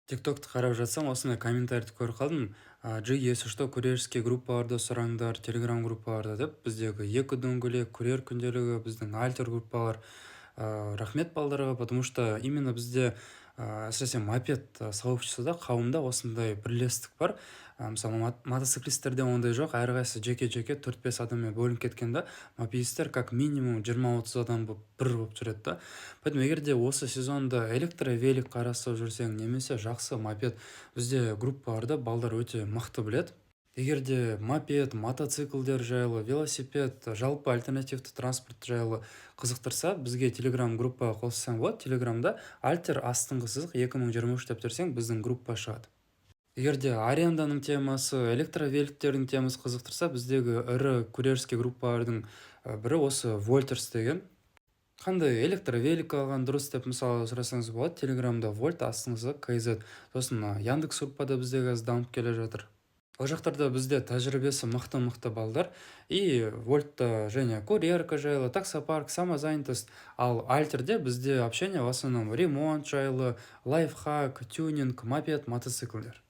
тиктокты карап жатсам осындай комментарийди көрүп калдым. Жи, если что, курьерский группаларды сураңдар, телеграм группаларда деп, биздеги эки дөңгөлөк, курьер күндөлүгү, биздин альтер группалар. Рахмет балдарга, потому что именно бизде әсіресе мопед сообществода, кауымда осындай бирлестик бар. Мисалы мотоциклисттерде ондай жок, ар кайсы жеке-жеке 4-5 адам менен бөлүнүп кеткен да. Мопедисттер как минимум 20-30 адам бир болуп жүрөт да. Поэтому эгерде осы сезонда электровелик карастырып жүрсең, немесе жакшы мопед, бизде группаларда балдар өтө мыкты билет. Эгерде мопед, мотоциклдер жайлы, велосипед, жалпы альтернативдүү транспорт жайлы кызыктырса, бизге телеграм группага косулсаң болот. Телеграмда альтер астыңкы сызык 2023 деп терсең, биздин группа чыгат. Эгерде аренданын темасы, электровеликтердин темасы кызыктырса, биздеги ыры курьерский группалардын бири осы Вольтерс деген. Кандай электровелик алган дурус деп мисалы сурасаңыз болот. Телеграмда Вольт астыңкы KZ. Сосын Яндекс группада биздеги азыр дамып келе жатыр. Ал жактарда бизде тажрыйбасы мыкты балдар. И Вольтта және курьерка жайлы, таксопарк, самозанятость. Ал альтерде бизде общение в основном ремонт жайлы, лайфхак, тюнинг, мопед, мотоциклдер.